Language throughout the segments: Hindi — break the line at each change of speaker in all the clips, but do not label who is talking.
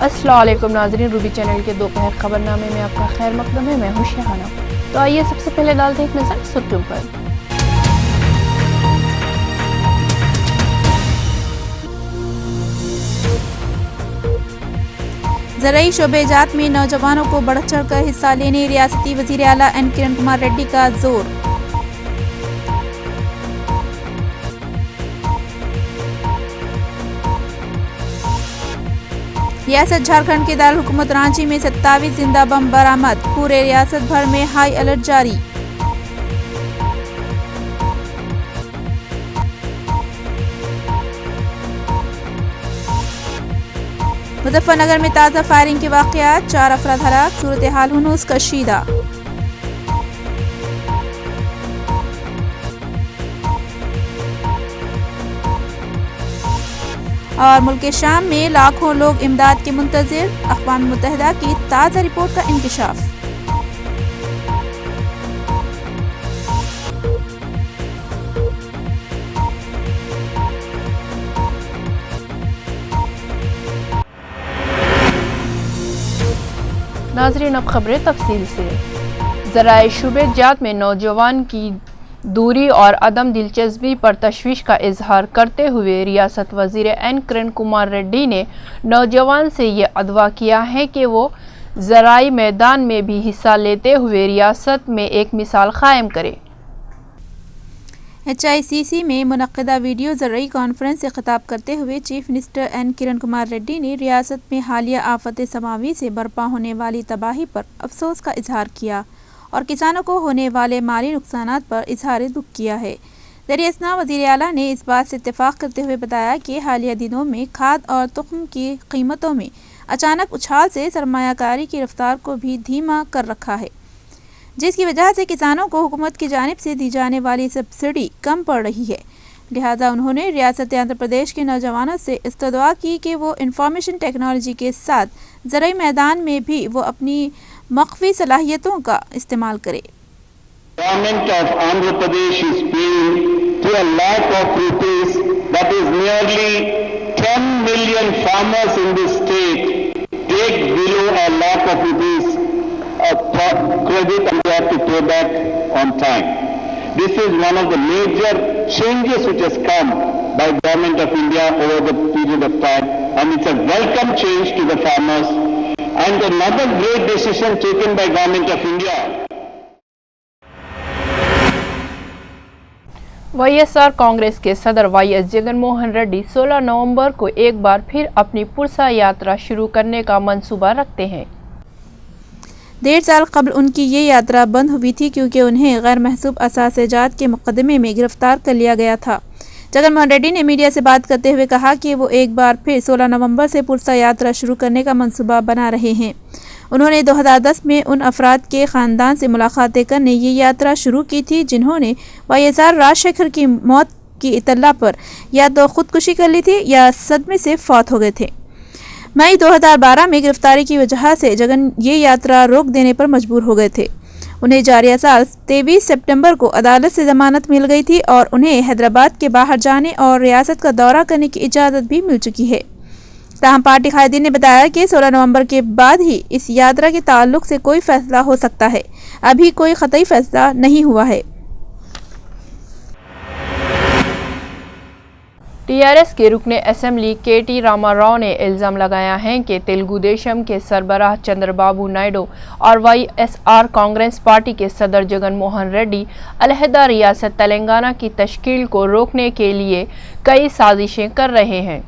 अस्सलाम वालेकुम नाज़रीन, रूबी चैनल के दोपहर खबरनामे में आपका खैर मकदम है। मैं हूं शहाना। तो आइए सबसे पहले डालते हैं एक नज़र सुर्खियों पर।
ज़राई शोबेजात में नौजवानों को बढ़ चढ़ कर हिस्सा लेने रियासती वज़ीर आला एन किरण कुमार रेड्डी का जोर। रियासत झारखंड के दारुल हुकूमत रांची में 27 जिंदा बम बरामद, पूरे रियासत भर में हाई अलर्ट जारी। मुजफ्फरनगर में ताज़ा फायरिंग के वाक़यात, 4 अफराद हलाक, सूरत हाल हुनूस कशीदा। और मुल्क के शाम में लाखों लोग इमदाद के मुंतज़िर, अक़वाम मुत्तहिदा की ताज़ा रिपोर्ट का इंकशाफ।
नाज़रीन, अब खबरें तफसील से। ज़राए शुबेजात में नौजवान की दूरी और अदम दिलचस्पी पर तशवीश का इजहार करते हुए रियासत वज़ीर एन किरण कुमार रेड्डी ने नौजवान से ये अदवा किया है कि वो ज़राई मैदान में भी हिस्सा लेते हुए रियासत में एक मिसाल कायम करे।
HICC में मुनक़्क़िदा वीडियो ज़राई कॉन्फ्रेंस से खिताब करते हुए chief minister N Kiran Kumar Reddy ने रियासत में हालिया आफत समावी से बर्पा होने वाली तबाही पर अफसोस का इजहार किया और किसानों को होने वाले माली नुकसानात पर इजहार दुख किया है। ज़रिए-ए-इस्ना वज़ीर आला ने इस बात से इत्तेफाक करते हुए बताया कि हालिया दिनों में खाद और तुख्म की कीमतों में अचानक उछाल से सरमायाकारी की रफ्तार को भी धीमा कर रखा है, जिसकी वजह से किसानों को हुकूमत की जानिब से दी जाने वाली सब्सिडी कम पड़ रही है। लिहाजा उन्होंने रियासत आंध्र प्रदेश के नौजवानों से इस्तदआ की कि वो इंफॉर्मेशन टेक्नोलॉजी के साथ ज़राई मैदान में भी वो अपनी मख्फी सलाहियतों का इस्तेमाल करे।
Government of Andhra Pradesh is paying to a lakh of rupees, that is nearly 10 million farmers in this state take below a lakh of rupees credit and they have to pay back on time. This is one of the major changes which has come by Government of India over the period of time, and it's a welcome change to the farmers and another great decision taken by Government of India.
YSR Congress के सदर YS जगनमोहन रेड्डी 16 नवंबर को एक बार फिर अपनी पुरसा यात्रा शुरू करने का मंसूबा रखते हैं।
1.5 साल कबल उनकी ये यात्रा बंद हुई थी क्योंकि उन्हें गैर महसूब असासेजात के मुकदमे में गिरफ्तार कर लिया गया था। जगनमोहन रेड्डी ने मीडिया से बात करते हुए कहा कि वो एक बार फिर 16 नवंबर से पुरसा यात्रा शुरू करने का मंसूबा बना रहे हैं। उन्होंने 2010 में उन अफराद के ख़ानदान से मुलाकातें करने ये यात्रा शुरू की थी जिन्होंने YSR राजशेखर की मौत की इत्तला पर या तो ख़ुदकुशी कर ली थी या सदमे से फौत हो गए थे। मई 2012 में गिरफ्तारी की वजह से जगन ये यात्रा रोक देने पर मजबूर हो गए थे। उन्हें जारिया साल 23 सितंबर को अदालत से ज़मानत मिल गई थी और उन्हें हैदराबाद के बाहर जाने और रियासत का दौरा करने की इजाज़त भी मिल चुकी है। ताहम पार्टी कायदीन ने बताया कि 16 नवंबर के बाद ही इस यात्रा के ताल्लुक से कोई फैसला हो सकता है। अभी कोई क़तई फैसला नहीं हुआ है।
TRS के रुकने असेंबली KT रामाराव ने इल्ज़ाम लगाया है कि तेलुगु देशम के सरबराह चंद्रबाबू नायडू और YSR कांग्रेस पार्टी के सदर जगनमोहन रेड्डी अलहदा रियासत तेलंगाना की तश्कील को रोकने के लिए कई साजिशें कर रहे हैं।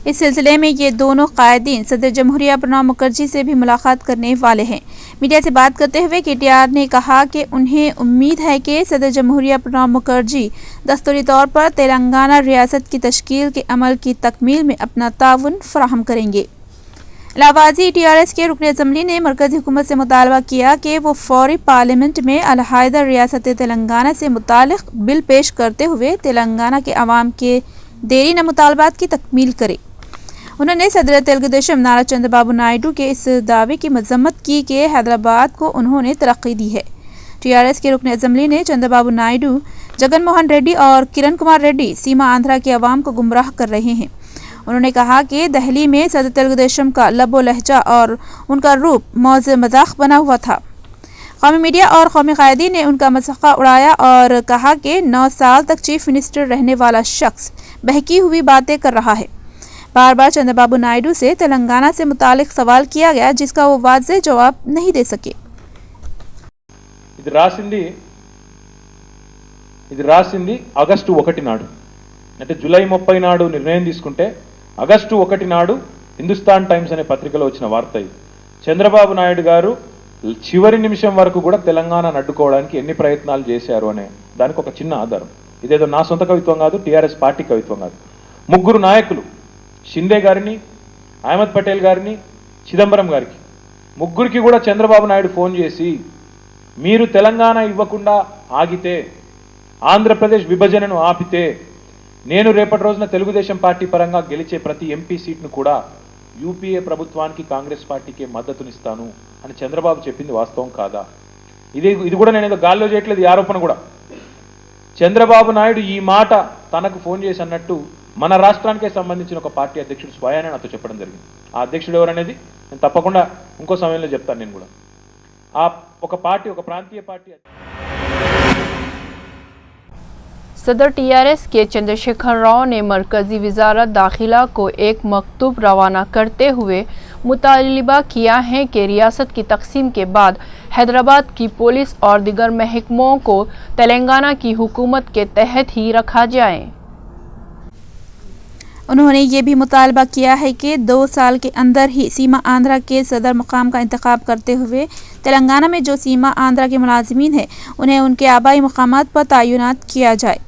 इस सिलसिले में ये दोनों कायदीन सदर जमहूरिया प्रणब मुखर्जी से भी मुलाकात करने वाले हैं। मीडिया से बात करते हुए KTR ने कहा कि उन्हें उम्मीद है कि सदर जमहूरिया प्रणब मुखर्जी दस्तूरी तौर पर तेलंगाना रियासत की तश्कील के अमल की तकमील में अपना ताउन फराहम करेंगे। इलाहाबादी TRS के रुकन असम्बली ने मरकज़ी हुकूमत से मुतालबा किया कि वो फौरी पार्लियामेंट में अलहदा रियासत तेलंगाना से मुतालिक बिल पेश करते हुए तेलंगाना के अवाम के देरीन मुतालबात की तकमील करे। उन्होंने सदर तेलुगु देशम नारा चंद्रबाबू नायडू के इस दावे की मजम्मत की कि हैदराबाद को उन्होंने तरक्की दी है। TRS के रुकन असम्बली ने चंद्रबाबू नायडू, जगनमोहन रेड्डी और किरण कुमार रेड्डी सीमा आंध्रा के अवाम को गुमराह कर रहे हैं। उन्होंने कहा कि दिल्ली में सदर तेलुगु देशम का लबो लहजा और उनका रूप मौज मजाक बना हुआ था। कौमी मीडिया और कौमी कायदीन ने उनका मजाक उड़ाया और कहा कि 9 साल तक चीफ मिनिस्टर रहने वाला शख्स बहकी हुई बातें कर रहा है। बार बार चंद्रबाबू नायडू से तेलंगाना से मुतालिक सवाल किया गया, जिसका वो वाज़ेह जवाब नहीं दे सके।
ఇది రాసింది ఆగస్టు 1 నాడు, అంటే జూలై 30 నాడు నిర్ణయం తీసుకుంటే ఆగస్టు 1 నాడు హిందుస్థాన్ టైమ్స్ అనే పత్రికలో వచ్చిన వార్త ఇది. చంద్రబాబు నాయుడు గారు చివరి నిమిషం వరకు కూడా తెలంగాణను అడ్డుకోవడానికి ఎన్ని ప్రయత్నాలు చేశారు అనే దానికి ఒక చిన్న ఆధారం. ఇదేదో నా సొంత కవిత్వం కాదు, టీఆర్ఎస్ పార్టీ కవిత్వం కాదు. ముగ్గురు నాయకులు షిండే గారిని, అహ్మద్ పటేల్ గారిని, చిదంబరం గారికి ముగ్గురికి కూడా చంద్రబాబు నాయుడు ఫోన్ చేసి మీరు తెలంగాణ ఇవ్వకుండా ఆగితే, ఆంధ్రప్రదేశ్ విభజనను ఆపితే నేను రేపటి రోజున తెలుగుదేశం పార్టీ పరంగా గెలిచే ప్రతి ఎంపీ సీట్ను కూడా యూపీఏ ప్రభుత్వానికి, కాంగ్రెస్ పార్టీకి మద్దతునిస్తాను అని చంద్రబాబు చెప్పింది వాస్తవం కాదా? ఇది కూడా నేను ఏదో గాల్లో చేయట్లేదు, ఈ ఆరోపణ కూడా. చంద్రబాబు నాయుడు ఈ మాట తనకు ఫోన్ చేసి అన్నట్టు మన రాష్ట్రానికే సంబంధించిన ఒక పార్టీ అధ్యక్షుడు స్వయానే నాతో చెప్పడం జరిగింది. ఆ అధ్యక్షుడు ఎవరనేది నేను తప్పకుండా ఇంకో సమయంలో చెప్తాను. నేను కూడా ఒక ప్రాంతీయ పార్టీ
सदर टीआरएस के चंद्रशेखर राव ने मरकजी वजारत दाखिला को एक मकतूब रवाना करते हुए मुतालिबा किया है कि रियासत की तकसीम के बाद हैदराबाद की पुलिस और दिगर महकमों को तेलंगाना की हुकूमत के तहत ही रखा जाए।
उन्होंने ये भी मुतालबा किया है कि 2 साल के अंदर ही सीमा आंध्रा के सदर मुकाम का इंतखाब करते हुए तेलंगाना में जो सीमा आंध्रा के मुलाजिमीन हैं उन्हें उनके आबाई मुकामात पर तैनात किया जाए।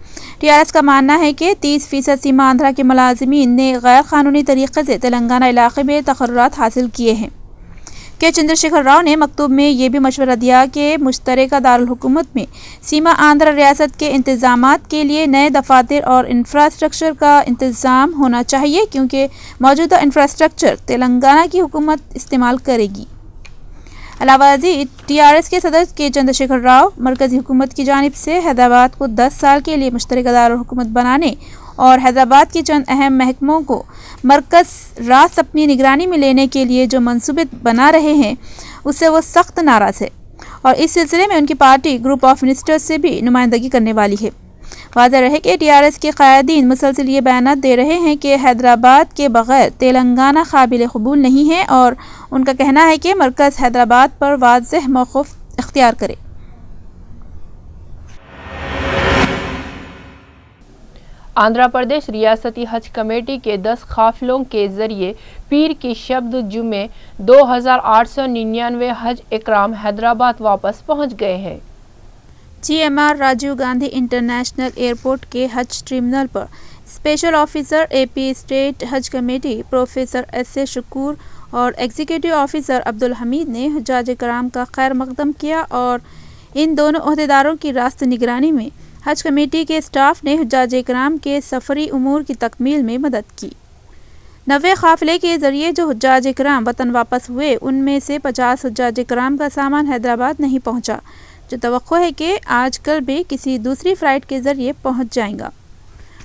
टीआरएस का मानना है कि 30% सीमा आंध्रा के मुलाजिमीन ने गैर कानूनी तरीके से तेलंगाना इलाके में तकर्रुरात हासिल किए हैं। के चंद्रशेखर राव ने मकतूब में ये भी मशवरा दिया कि मुश्तरका दारुल हुकूमत में सीमा आंध्रा रियासत के इंतजामात के लिए नए दफातर और इंफ्रास्ट्रक्चर का इंतज़ाम होना चाहिए, क्योंकि मौजूदा इंफ्रास्ट्रक्चर तेलंगाना की हुकूमत इस्तेमाल करेगी। अलावाजी टीआरएस के सदर के चंद्रशेखर राव मरकज़ी हुकूमत की जानिब से हैदराबाद को 10 साल के लिए मुश्तरका दारुल हुकूमत बनाने और हैदराबाद के चंद अहम महकमों को मरकज़ रास्त अपनी निगरानी में लेने के लिए जो मंसूबे बना रहे हैं उससे वो सख्त नाराज़ है और इस सिलसिले में उनकी पार्टी ग्रुप ऑफ मिनिस्टर्स से भी नुमाइंदगी करने वाली है। वाज़ेह रहे कि टीआरएस के क़ायदीन मुसलसल ये बयान दे रहे हैं कि हैदराबाद के बग़ैर तेलंगाना काबिल कबूल नहीं है और उनका कहना है कि मरकज़ हैदराबाद पर वाज़ेह मौक़िफ़ इख्तियार करे।
आंध्र प्रदेश रियासती हज कमेटी के 10 काफिलों के जरिए पीर की शब्द जुमे 2899 हज इकराम हैदराबाद वापस पहुंच गए हैं।
GMR Rajiv Gandhi international airport के हज टर्मिनल पर स्पेशल ऑफिसर AP स्टेट हज कमेटी प्रोफेसर SA शकूर और एग्जीक्यूटिव ऑफिसर अब्दुल हमीद ने हुज्जाज कराम का खैर मकदम किया और इन दोनों ओहदेदारों की रास्त निगरानी में हज कमेटी के स्टाफ ने हुज्जाज कराम के सफरी उमूर की तकमील में मदद की। 90 काफिले के जरिए जो हुज्जाज कराम वतन वापस हुए उनमें से 50 हुज्जाज कराम का सामान हैदराबाद नहीं पहुंचा, जो तवक्को है कि आज कल भी किसी दूसरी फ़्लाइट के ज़रिए पहुंच जाएगा।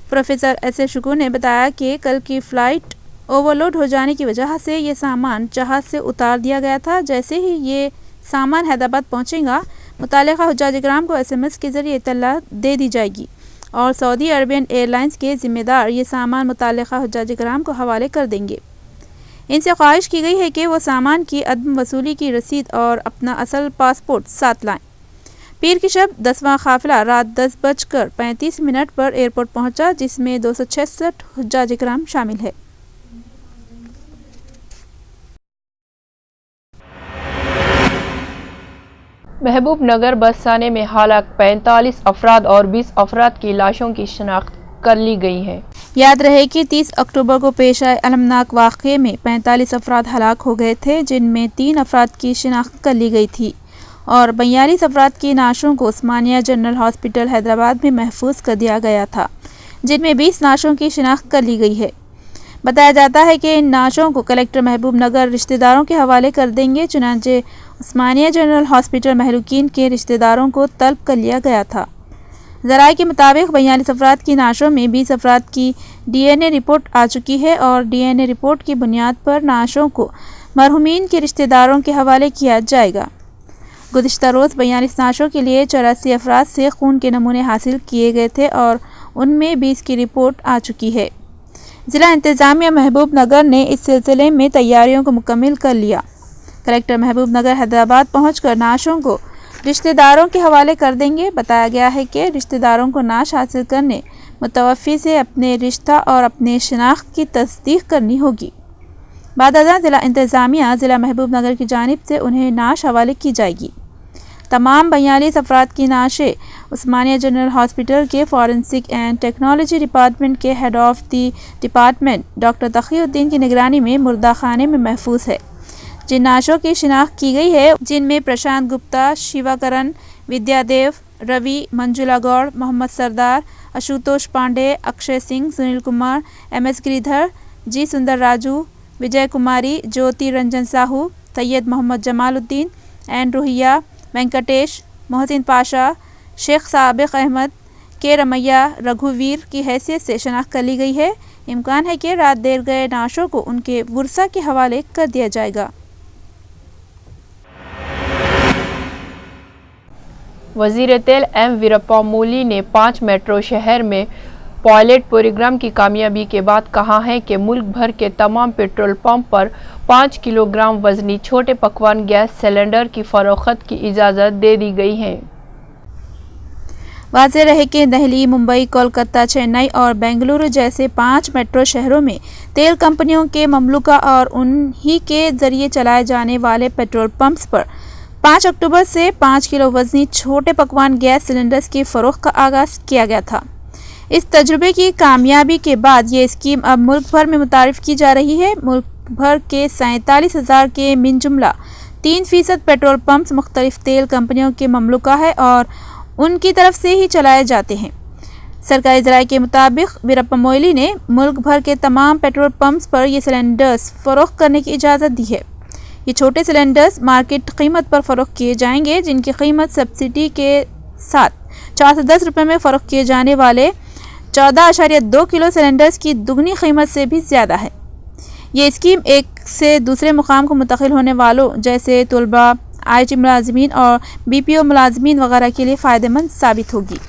प्रोफेसर SA शकूर ने बताया कि कल की फ़्लाइट ओवरलोड हो जाने की वजह से ये सामान जहाज़ से उतार दिया गया था। जैसे ही ये सामान हैदराबाद पहुंचेगा मुतालिका हुज्जाज कराम को SMS के ज़रिए इत्तला दे दी जाएगी और सऊदी अरबियन एयरलाइंस के ज़िम्मेदार ये सामान मुतालिका हुज्जाज कराम को हवाले कर देंगे। इनसे ख्वाहिश की गई है कि वो सामान की अदम वसूली की रसीद और अपना असल पासपोर्ट साथ लाएं। पीर की शब 10वां काफिला रात 10:35 पर एयरपोर्ट पहुंचा, जिसमें 266 हुज्जाज कराम शामिल है।
महबूब नगर बस साने में हालाक 45 अफराद और 20 अफराद की लाशों की शनाख्त कर ली गई है।
याद रहे कि 30 अक्टूबर को पेश आए अलमनाक वाक़े में 45 अफराद हलाक हो गए थे, जिनमें 3 अफराद की शनाख्त कर ली गई थी और 42 अफराद की नाशों को उस्मानिया जनरल हॉस्पिटल हैदराबाद में महफूज कर दिया गया था, जिनमें 20 नाशों की शनाख्त कर ली गई है। बताया जाता है कि इन नाशों को कलेक्टर महबूब नगर रिश्तेदारों के हवाले कर देंगे। चुनांचे उस्मानिया जनरल हॉस्पिटल महलूकीन के रिश्तेदारों को तलब कर लिया गया था। ज़राए के मुताबिक 42 अफराद की नाशों में 20 अफराद की DNA रिपोर्ट आ चुकी है और DNA रिपोर्ट की बुनियाद पर नाशों को मरहुमीन के रिश्तेदारों के हवाले किया जाएगा। गुज़िश्ता रोज़ 42 नाशों के लिए 84 अफराद से खून के नमूने हासिल किए गए थे और उनमें 20 की रिपोर्ट आ चुकी है। ज़िला इंतज़ामिया महबूब नगर ने इस सिलसिले में तैयारियों को मुकम्मल कर लिया। कलेक्टर महबूब नगर हैदराबाद पहुंचकर नाशों को रिश्तेदारों के हवाले कर देंगे। बताया गया है कि रिश्तेदारों को नाश हासिल करने मुतवफ़्फ़ी से अपने रिश्ता और अपने शनाख्त की तस्दीक करनी होगी। बाद अज़ां ज़िला इंतज़ामिया ज़िला महबूब नगर की जानिब से उन्हें नाश हवाले की जाएगी। तमाम 42 अफराद की नाशें उस्मानिया जनरल हॉस्पिटल के फॉरेंसिक एंड टेक्नोलॉजी डिपार्टमेंट के head of the department doctor Taqiuddin की निगरानी में मुर्दा खाने में महफूज है। जिन नाशों की शिनाख्त की गई है जिनमें प्रशांत गुप्ता, शिवाकरण, विद्यादेव, रवि, मंजुला गौड़, मोहम्मद सरदार, आशुतोष पांडे, अक्षय सिंह, सुनील कुमार, MS गिरिधर, जी सुंदर राजू, विजय कुमारी, ज्योति रंजन साहू, सैयद मोहम्मद जमालुद्दीन, एन रोहिया, वेंकटेश, मोहसिन पाशा, शेख साबिक अहमद, के रमैया, रघुवीर की हैसियत से शनाख्त कर ली गई है। इम्कान है कि रात देर गए नाशों को उनके वर्सा के हवाले कर दिया जाएगा।
वज़ीर तेल M वीरप्पा मोइली ने 5 मेट्रो शहर में पायलट प्रोग्राम की कामयाबी के बाद कहा है कि मुल्क भर के तमाम पेट्रोल पंप पर 5 किलोग्राम वजनी छोटे पकवान गैस सिलेंडर की फरोख्त की इजाज़त दे दी गई है।
वाज़ेह रहे कि दिल्ली, मुंबई, कोलकाता, चेन्नई और बेंगलुरु जैसे 5 मेट्रो शहरों में तेल कंपनियों के ममलूका और उन्हीं के ज़रिए चलाए जाने वाले पेट्रोल पंप्स पर 5 अक्टूबर से 5 किलो वजनी छोटे पकवान गैस सिलेंडर्स की फ़रोख्त का आगाज़ किया गया था। इस तजुर्बे की कामयाबी के बाद ये स्कीम अब मुल्क भर में मुतारिफ की जा रही है। मुल्क भर के 47,000 के मिन जुमला 3% पेट्रोल पंप्स मुख्तलिफ तेल कंपनियों के ममलूका है और उनकी तरफ से ही चलाए जाते हैं। सरकारी ज़राए के मुताबिक वीरप्पा मोइली ने मुल्क भर के तमाम पेट्रोल पंप्स पर ये सिलेंडर्स फ़रोख्त करने की इजाज़त दी है। ये छोटे सिलेंडर्स मार्केट कीमत पर फ़रोख्त किए जाएंगे, जिनकी कीमत सब्सिडी के साथ 410 रुपये में फ़रोख्त किए जाने वाले 14.2 किलो सिलेंडर्स की दुगनी कीमत से भी ज़्यादा है। ये स्कीम एक से दूसरे मुकाम को मुंतकिल होने वालों जैसे तलबा, IT मुलाजमीन और BPO मुलाजमीन वगैरह के लिए फ़ायदेमंद साबित होगी।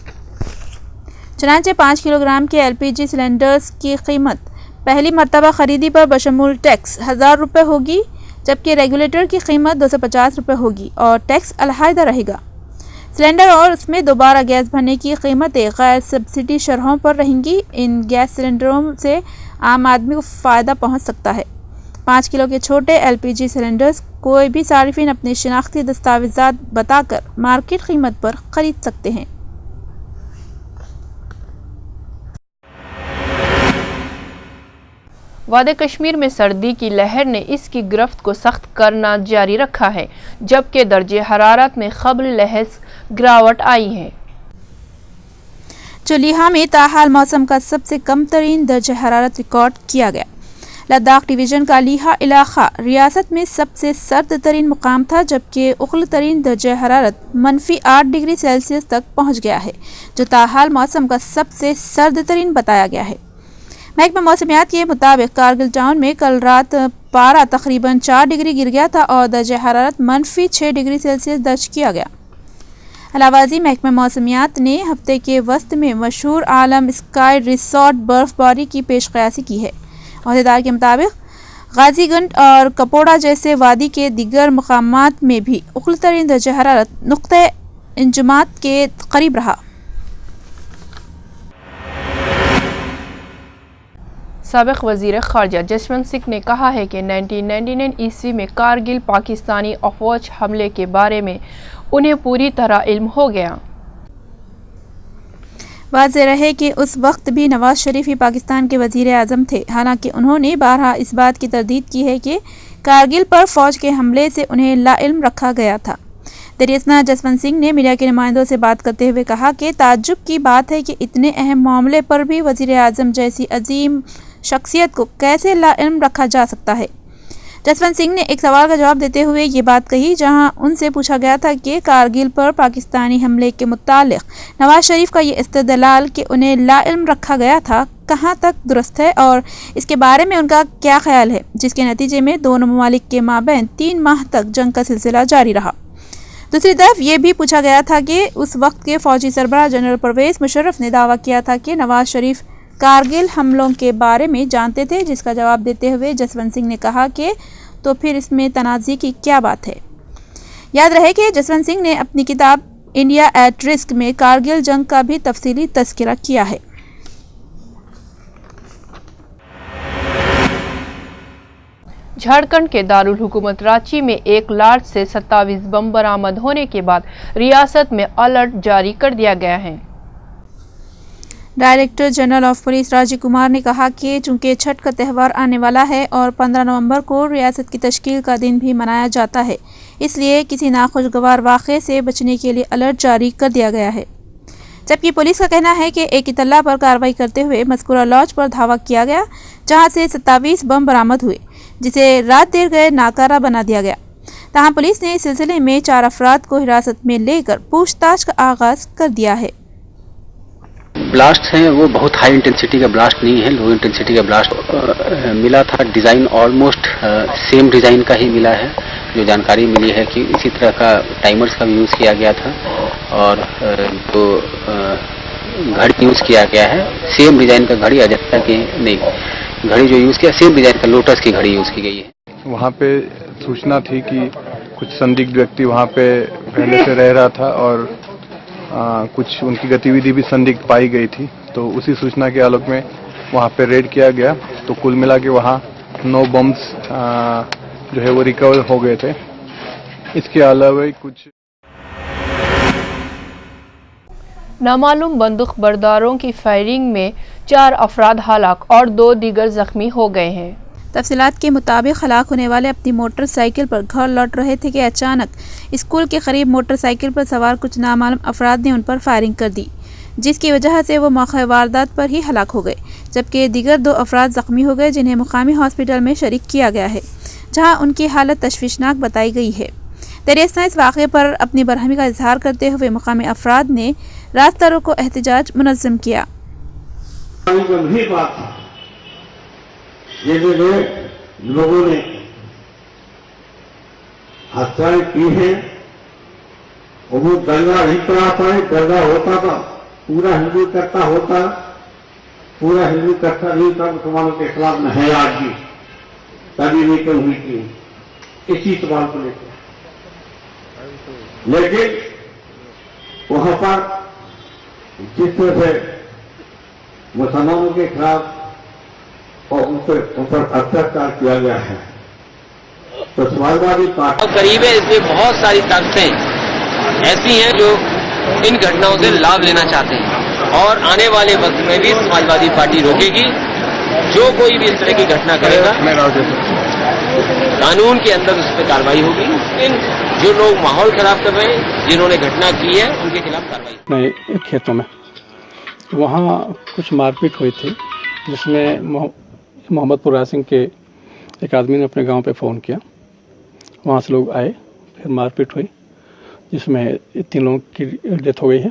चनांचे 5 किलोग्राम के LPG सिलेंडर्स की कीमत पहली मरतबा ख़रीदी पर बशमूल टैक्स 1000 रुपये होगी, जबकि रेगुलेटर की कीमत 250 रुपये होगी और टैक्स अलहदा रहेगा। सिलेंडर और उसमें दोबारा गैस भरने की कीमतें गैर सब्सिडी शरहों पर रहेंगी। इन गैस सिलेंडरों से आम आदमी को फ़ायदा पहुंच सकता है। 5 किलो के छोटे LPG सिलेंडर्स कोई भी सारिफिन अपने शनाख्ती दस्तावेज़ात बताकर मार्केट कीमत पर ख़रीद सकते हैं।
वादी कश्मीर में सर्दी की लहर ने इसकी गिरफ्त को सख्त करना जारी रखा है, जबकि दर्जे हरारत में क़ब्ल लहज़ गिरावट आई है।
चुलिहा में ताहाल मौसम का सबसे कम तरीन दर्जे हरारत रिकॉर्ड किया गया। लद्दाख डिवीज़न का लिहा इलाका रियासत में सबसे सर्द तरीन मुकाम था, जबकि उखल तरीन दर्जे हरारत -8 डिग्री सेल्सियस तक पहुँच गया है, जो ताहाल मौसम का सबसे सर्द तरीन बताया गया है। महकमा मौसमियात के मुताबिक कारगिल टाउन में कल रात पारा तकरीबन 4 डिग्री गिर गया था और दर्जा हरारत -6 डिग्री सेल्सियस दर्ज किया गया। अलावाजी महकमा मौसमियात ने हफ्ते के वस्त में मशहूर आलम स्काई रिसोर्ट बर्फबारी की पेशकयासी की है। अहदेदार के मुताबिक गाजीगंज और कपोड़ा जैसे वादी के दीगर मकामात में भी उखल तरीन दर्जा हरारत नुक्ते इंजमात के करीब रहा।
साबिक़ वज़ीर ख़ारजा जसवंत सिंह ने कहा है कि 1999 ईस्वी में कारगिल पाकिस्तानी अफ़वाज हमले के बारे में उन्हें पूरी तरह इल्म हो गया।
वाज़ेह रहे कि उस वक्त भी नवाज शरीफ ही पाकिस्तान के वज़ीर आज़म थे। हालांकि उन्होंने बारहा इस बात की तरदीद की है कि कारगिल पर फ़ौज के हमले से उन्हें लाइल्म रखा गया था। दरियासना जसवंत सिंह ने मीडिया के नुमाइंदों से बात करते हुए कहा कि ताज्जुब की बात है कि इतने अहम मामले पर भी वज़ीर आज़म जैसी अजीम शख्सियत को कैसे लाइल्म रखा जा सकता है। जसवंत सिंह ने एक सवाल का जवाब देते हुए ये बात कही, जहां उनसे पूछा गया था कि कारगिल पर पाकिस्तानी हमले के मुतालिक नवाज शरीफ का ये इस्तदलाल कि उन्हें लाइल्म रखा गया था कहां तक दुरुस्त है और इसके बारे में उनका क्या ख्याल है, जिसके नतीजे में दोनों ममालिक के माबैन 3 माह तक जंग का सिलसिला जारी रहा। दूसरी तरफ ये भी पूछा गया था कि उस वक्त के फौजी सरबराह जनरल परवेज मुशर्रफ ने दावा किया था कि नवाज शरीफ कारगिल हमलों के बारे में जानते थे, जिसका जवाब देते हुए जसवंत सिंह ने कहा कि तो फिर इसमें तनाज़ी की क्या बात है। याद रहे कि जसवंत सिंह ने अपनी किताब इंडिया एट रिस्क में कारगिल जंग का भी तफसीली तज़किरा किया है।
झारखंड के दारुल हुकूमत रांची में एक लाट से 27 बम बरामद होने के बाद रियासत में अलर्ट जारी कर दिया गया है।
Director general of police Rajiv Kumar ने कहा कि चूंकि छठ का त्यौहार आने वाला है और 15 नवंबर को रियासत की तश्कील का दिन भी मनाया जाता है, इसलिए किसी नाखुशगवार वाक़े से बचने के लिए अलर्ट जारी कर दिया गया है। जबकि पुलिस का कहना है कि एक इतला पर कार्रवाई करते हुए मज़कूरा लॉज पर धावा किया गया, जहां से 27 बम बरामद हुए, जिसे रात देर गए नाकारा बना दिया गया। तहां पुलिस ने इस सिलसिले में 4 अफराद को हिरासत में लेकर पूछताछ का आगाज कर दिया है।
ब्लास्ट हैं वो बहुत हाई इंटेंसिटी का ब्लास्ट नहीं है, लो इंटेंसिटी का ब्लास्ट मिला था। डिज़ाइन ऑलमोस्ट सेम डिज़ाइन का ही मिला है। जो जानकारी मिली है कि इसी तरह का टाइमर्स का भी यूज़ किया गया था और जो घड़ी यूज़ किया गया है सेम डिज़ाइन का घड़ी, अजंता की नहीं, घड़ी जो यूज़ किया सेम डिज़ाइन का लोटस की घड़ी यूज़ की गई है।
वहाँ पे सूचना थी कि कुछ संदिग्ध व्यक्ति वहाँ पे पहले से रह रहा था और कुछ उनकी गतिविधि भी संदिग्ध पाई गई थी, तो उसी सूचना के आलोक में वहाँ पे रेड किया गया। तो कुल मिला के वहाँ 9 बम्स जो है वो रिकवर हो गए थे। इसके अलावा कुछ
नामालूम बंदूक बरदारों की फायरिंग में 4 अफराद हलाक और 2 दीगर जख्मी हो गए हैं।
तफसीलात के मुताबिक हलाक होने वाले अपनी मोटरसाइकिल पर घर लौट रहे थे कि अचानक स्कूल के करीब मोटरसाइकिल पर सवार कुछ नामालूम अफराद ने उन पर फायरिंग कर दी, जिसकी वजह से वो मौके वारदात पर ही हलाक हो गए, जबकि दीगर 2 अफराद जख्मी हो गए, जिन्हें मुकामी हॉस्पिटल में शरीक किया गया है, जहां उनकी हालत तशवीशनाक बताई गई है। दरियास्ता इस वाक़े पर अपनी बरहमी का इजहार करते हुए मुकामी अफराद ने रास्ता रोको एहतजाज मुनज़्ज़म किया।
ये जो लोगों ने हत्याएं की है वो दंगा नहीं करा पाए। दंगा होता था पूरा हिंदू इकट्ठा होता, पूरा हिंदू इकट्ठा नहीं था मुसलमानों के खिलाफ न है आज भी, तभी नहीं कम हुई थी इसी सवाल को लेकर। लेकिन वहां पर जिस तरह से मुसलमानों के खिलाफ और ऊपर अत्याचार किया गया है, तो समाजवादी पार्टी
करीब है। इसमें बहुत सारी ताकतें ऐसी हैं जो इन घटनाओं से लाभ लेना चाहते हैं और आने वाले वक्त में भी समाजवादी पार्टी रोकेगी। जो कोई भी इस तरह की घटना करेगा कानून के अंदर उस पर कार्रवाई होगी। इन जो लोग माहौल खराब कर रहे हैं, जिन्होंने घटना की है, उनके खिलाफ कार्रवाई।
नए खेतों में वहाँ कुछ मारपीट हुई थी, जिसमें मोहम्मदपुर रासिंग के एक आदमी ने अपने गांव पे फ़ोन किया। वहाँ से लोग आए, फिर मारपीट हुई, जिसमें 3 लोगों की डेथ हो गई है।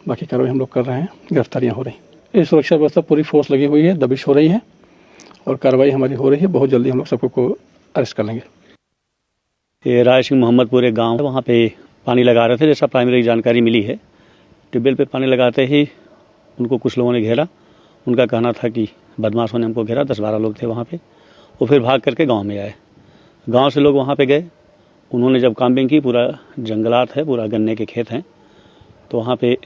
बाकी कार्रवाई हम लोग कर रहे हैं, गिरफ्तारियाँ हो रही हैं। ये सुरक्षा व्यवस्था पूरी फोर्स लगी हुई है, दबिश हो रही है और कार्रवाई हमारी हो रही है। बहुत जल्दी हम लोग सबको अरेस्ट कर लेंगे।
ये राय सिंह मोहम्मदपुर एक गाँव है, वहाँ पे पानी लगा रहे थे। जैसा प्राइमरी जानकारी मिली है, ट्यूबवेल पे पानी लगाते ही उनको कुछ लोगों ने घेरा। उनका कहना था कि बदमाशों ने हमको घेरा, 10-12 लोग थे वहाँ पे। वो फिर भाग करके गांव में आए। गांव से लोग वहाँ पे गए। उन्होंने जब काम्बिंग की, पूरा जंगलात है, पूरा गन्ने के खेत हैं, तो वहाँ पे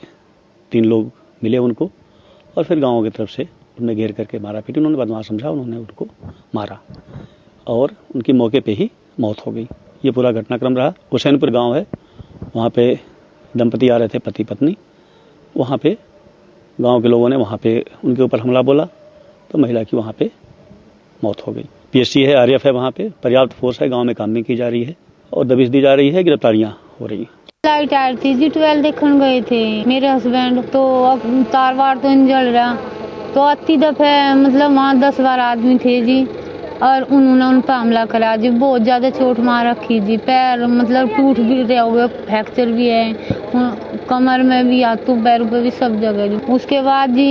3 लोग मिले उनको और फिर गाँव की तरफ से उन्हें घेर करके मारा पीटी। उन्होंने बदमाश समझा, उन्होंने उनको मारा और उनकी मौके पर ही मौत हो गई। ये पूरा घटनाक्रम रहा। हुसैनपुर गाँव है, वहाँ पे दंपति आ रहे थे, पति पत्नी। वहाँ पे गांव के लोगों ने वहाँ पे उनके ऊपर हमला बोला, तो महिला की वहाँ पे मौत हो गई। पीएससी है, आरएफ है, वहाँ पे पर्याप्त फोर्स है। गांव में कामिंग की जा रही है और दबिश दी जा रही है, गिरफ्तारियाँ हो रही हैं।
लाइट आ रही थी जी, 12 देखने गए थे मेरे हस्बैंड, तो अब तार वार तो नहीं जल रहा, तो अति दफे मतलब वहाँ 10-12 आदमी थे जी, और उन्होंने उन पर हमला करा जी। बहुत ज़्यादा चोट मार रखी जी, पैर मतलब टूट भी रहे हुए, फ्रैक्चर भी है, कमर में भी, हाथों पैरों पे भी, सब जगह जी। उसके बाद जी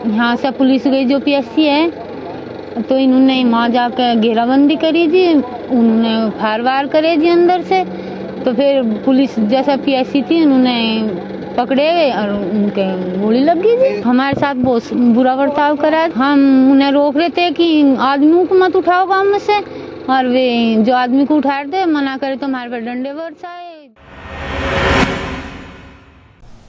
यहाँ से पुलिस गई जो PSC है, तो इन्होंने वहाँ जाकर घेराबंदी करी जी, उन्होंने फायर वार करे जी अंदर से। तो फिर पुलिस जैसा PSC थी उन्होंने पकड़े और उनके गोली लग गई जी। हमारे साथ बहुत बुरा बर्ताव करा। हम उन्हें रोक रहे थे कि आदमियों को मत उठाओ गाँव में से, और वे जो आदमी को उठा रहे थे मना करे तो हमारे पर डंडे बरसाए।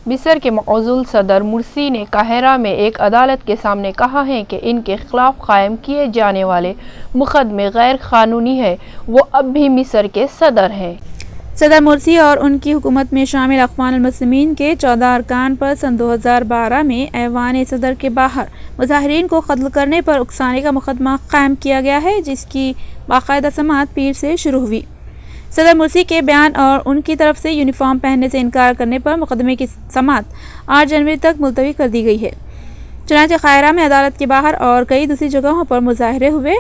मिस्र के मौजूद सदर मुर्सी ने काहिरा में एक अदालत के सामने कहा है कि इनके खिलाफ कायम किए जाने वाले मुकदमे गैर कानूनी है। वो अब भी मिस्र के सदर हैं।
सदर मुर्सी और उनकी हुकूमत में शामिल अक़वानुल मुस्लिमीन के 14 अरकान पर सन 2012 में ऐवान सदर के बाहर मुजाहिरीन को कत्ल करने पर उकसाने का मुकदमा कायम किया गया है, जिसकी बाकायदा समाअत पीर से शुरू हुई। सदर मुर्सी के बयान और उनकी तरफ से यूनिफॉर्म पहनने से इनकार करने पर मुकदमे की समाअत 8 जनवरी तक मुलतवी कर दी गई है। चुनांचे काहिरा में अदालत के बाहर और कई दूसरी जगहों पर मुजाहरे हुए।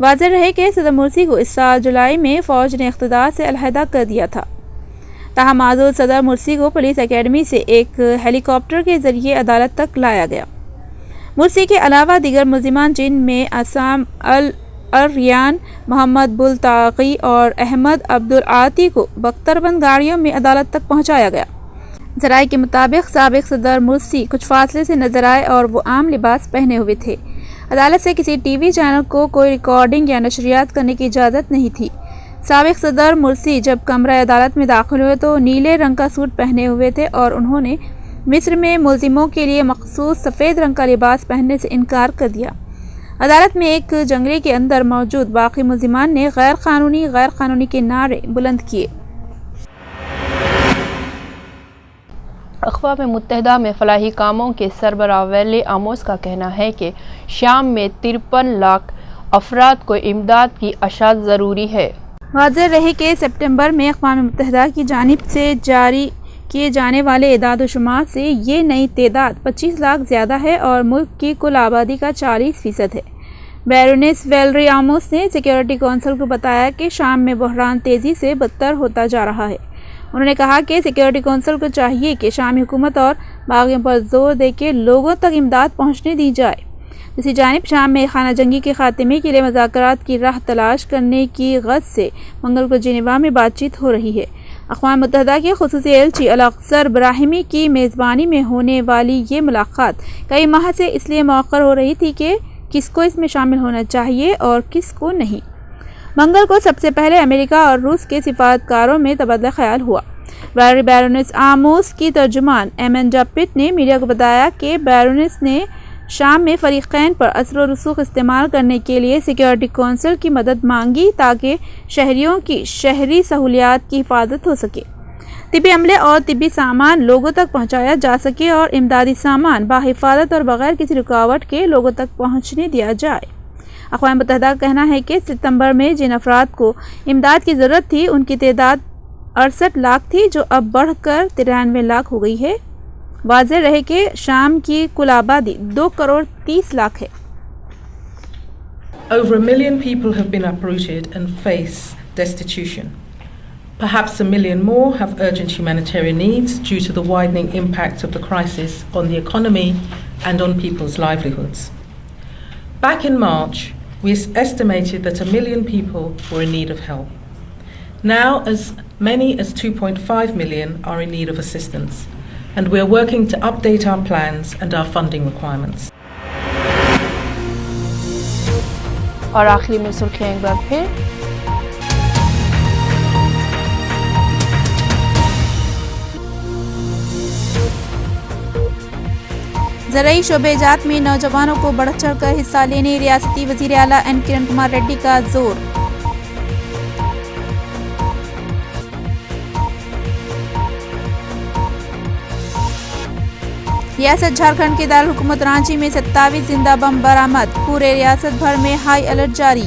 वाज़ेह रहे कि सदर मुर्सी को इस साल जुलाई में फ़ौज ने इक़्तिदार से अलहदा कर दिया था। ताहम माजूद सदर मुर्सी को पुलिस एकेडमी से एक हेलीकॉप्टर के ज़रिए अदालत तक लाया गया। मुर्सी के अलावा दीगर मुल्ज़िमान जिनमें असाम अल-रियान, मोहम्मद बुलताक़ी और अहमद अब्दुल आती को बख्तरबंद गाड़ियों में अदालत तक पहुँचाया गया। ज़राए के मुताबिक साबिक़ सदर मुर्सी कुछ फासले से नजर आए और वो आम लिबास पहने हुए थे। अदालत से किसी TV चैनल को कोई रिकॉर्डिंग या नशरियात करने की इजाज़त नहीं थी। साबिक़ सदर मुर्सी जब कमरा अदालत में दाखिल हुए तो नीले रंग का सूट पहने हुए थे और उन्होंने मिस्र में मुल्ज़िमों के लिए मखसूस सफ़ेद रंग का लिबास पहनने से इनकार कर दिया। अदालत में एक जंगले के अंदर मौजूद बाकी मुल्ज़िमान ने गैर कानूनी के नारे बुलंद किए।
अक़वाम मुत्तहिदा में फलाही कामों के सरबराह वैले आमोस का कहना है कि शाम में 53 लाख अफराद को इमदाद की अशात ज़रूरी है।
वाज़ेह रहे कि सितंबर में अक़वाम मुत्तहिदा की जानिब से जारी किए जाने वाले इदाद-ओ-शुमार से ये नई तादाद 25 लाख ज़्यादा है और मुल्क की कुल आबादी का 40% है। बैरोनेस वैलेरी आमोस ने सिक्योरिटी कौंसिल को बताया कि शाम में बहरान तेज़ी से बदतर होता जा रहा है। उन्होंने कहा कि सिक्योरिटी कौंसिल को चाहिए कि शामी हुकूमत और बागियों पर जोर देकर लोगों तक इमदाद पहुँचने दी जाए। दूसरी जानिब शाम में खाना जंगी के खात्मे के लिए मुज़ाकरात की राह तलाश करने की गज़ से मंगल को जिनेवा में बातचीत हो रही है। अक़वाम मुत्तहिदा के ख़ुसूसी एलची अल-अक़सर ब्राहिमी की मेज़बानी में होने वाली ये मुलाकात कई माह से इसलिए मौक़र हो रही थी कि किसको इसमें शामिल होना चाहिए और किसको नहीं। मंगल को सबसे पहले अमेरिका और रूस के सिफारतकारों में तबादला ख्याल हुआ। बैरोनेस आमोस की तर्जुमान एमेंडा पिट ने मीडिया को बताया कि बैरोनेस ने शाम में फ़रीक़ैन पर असर और रसूख इस्तेमाल करने के लिए सिक्योरिटी कौंसिल की मदद मांगी ताकि शहरियों की शहरी सहूलियात की हिफाजत हो सके, तिबी अमले और तिबी सामान लोगों तक पहुँचाया जा सके और इमदादी सामान बाहिफाजत और बग़ैर किसी रुकावट के लोगों तक पहुँचने दिया जाए। अक़वाम मुत्तहिदा का कहना है कि सितंबर में जिन अफराद को इमदाद की ज़रूरत थी उनकी तादाद 68 लाख थी, जो अब बढ़कर 93 लाख हो गई है। वाज़ेह रहे कि शाम की कुल आबादी 2 करोड़ 30 लाख है।
Over 1 million people have been uprooted and face destitution. Perhaps 1 million more have urgent humanitarian needs due to the widening impact of the crisis on the economy and on people's livelihoods. Back in March, we estimated that 1 million people were in need of help. Now, as many as 2.5 million are in need of assistance, and we are working to update our plans and our funding requirements.
और आखिरी में सुर्खियां एक बार फिर।
ज़राई शोबेजात में नौजवानों को बढ़ चढ़ कर हिस्सा लेने रियासती वज़ीर आला एन किरण कुमार रेड्डी का जोर। रियासत झारखंड के दारुल हुकूमत रांची में 27 जिंदा बम बरामद, पूरे रियासत भर में हाई अलर्ट जारी।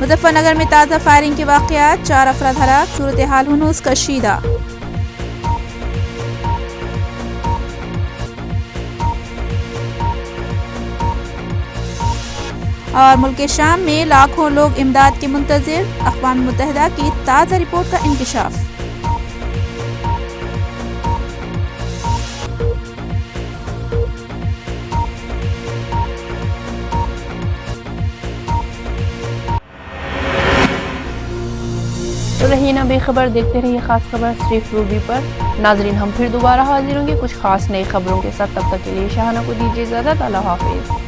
मुजफ्फरनगर में ताज़ा फायरिंग के वाक़यात, 4 अफराद हलाक, सूरत हाल हुनूस कशीदा। और मुल्क शाम में लाखों लोग इमदाद के मुंतज़िर। अक़वाम मुत्तहिदा की ताज़ा रिपोर्ट का इंकशाफ।
तो रहिए ना बेखबर, देखते रहिए खास खबर सिर्फ रूबी पर। नाजरीन, हम फिर दोबारा हाजिर होंगे कुछ खास नई खबरों के साथ। तब तक के लिए शाहाना को दीजिए इजाज़त। अल्लाह हाफिज़।